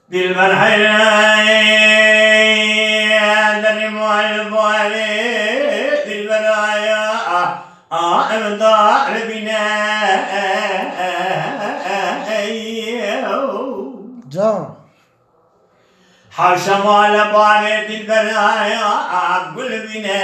دلبر حيران درم والبوالي دلبر آيا امدار بنا جان حوشم على بالي دلبر آيا قل بنا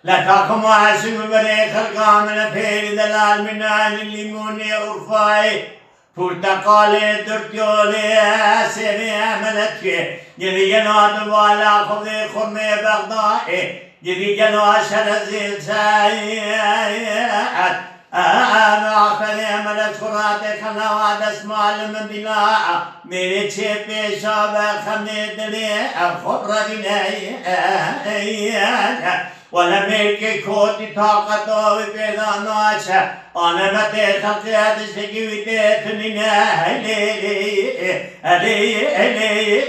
لكاكم عاشم بري خلقا من فير دلال من آل الليموني أرفاي پرتقالی درتیولی سری عملتی یری جناد والا خود خرمه بغدادی یری جناد شرزیل سایت آخر عملت خرات خنوات اسمال من بلا میری چه پیشا و خمیدنی خبردی ولا ملك كوتي طاقته وبيضا ناشا أنا متى خلقت سجيتني هلي هلي هلي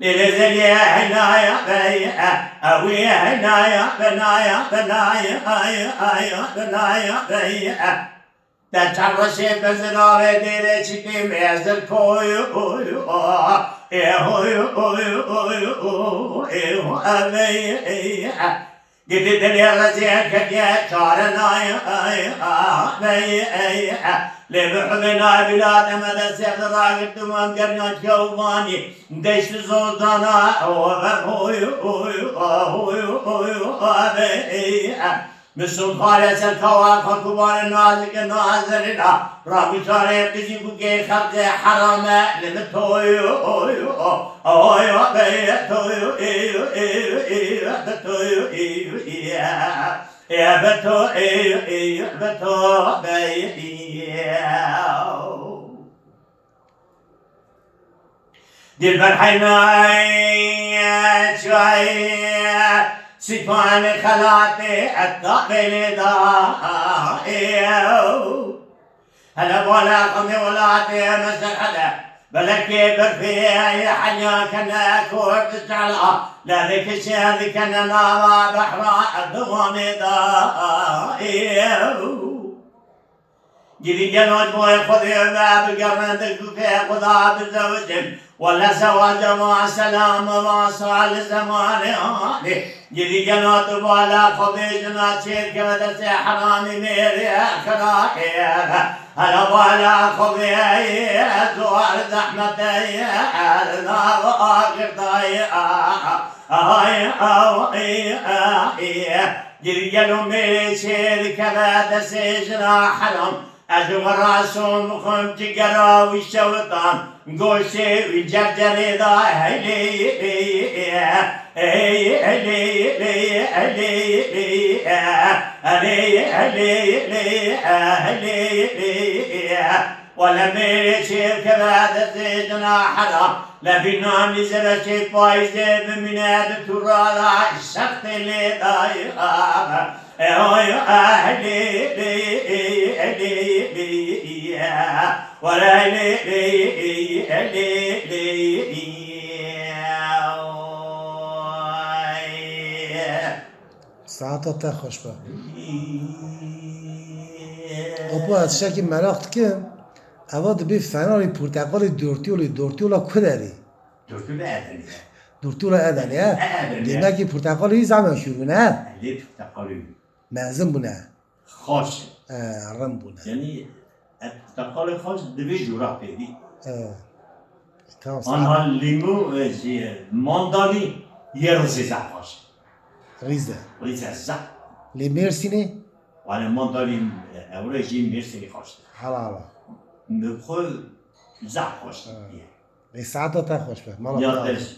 نرزل يا هنايا بيا أوي هنايا بنايا بنايا بنايا بيا تترش بزنار دير چكي مزل كوي أبي جدي دنيا رزيك يا كارنايا بيا لبحضنا بلاد مدى سيد راقب تمام قرنا كوباني دشت زودانا مسلم خالص الكواكب كبار النازك النازرنا رابي شارع قزي بوكي خلق حرامة لمتويو يا بتو بتو دلبر حنايا شوية سيفان خلاتي الطابل هلا ولا قمي ولاتي مسخلة بلكي برفيها يا حنيا كنا كورت الشعلة لا ذيك الشيء ذيك النار بحراء الدوام جدي جنود بوي خذي باب القرن تلقى خذا بالزوج ولا زواج مع سلام مع صال الزمان جدي جنود بولا خذي جنات شير كمدرس حرامي ميري خراكيب هلا بولا خذي زوار زحمة النار آخر جدي جنود ميري شير كمدرس جنا حرام أجمع راسهم خم تجرا والشوطان قوسي وجرجري ذا ولا ميشي كذا زيدنا حرام لبنا نزل شي فايزة بمناد ترالا الشخص اللي ضايقها ولا ساعتا تا خوش با اپا از شکی مراخت که اواد بی فناری پرتقال دورتیولا که داری؟ دورتیولا ادنی ها؟ دیمه که پرتقالی زمان شروع نه؟ ليه تقاليد مازن بونه خاص رم بونه يعني التقاليد خاص دبي جورا بيدي تمام آنها لیمو ماندانی یه روزی زخاش ریزه ریزه زخ لی مرسینی ولی ماندانی اورجی مرسی خواسته حالا بخور زخاش لی ساعتا تا خوش به مالا یادش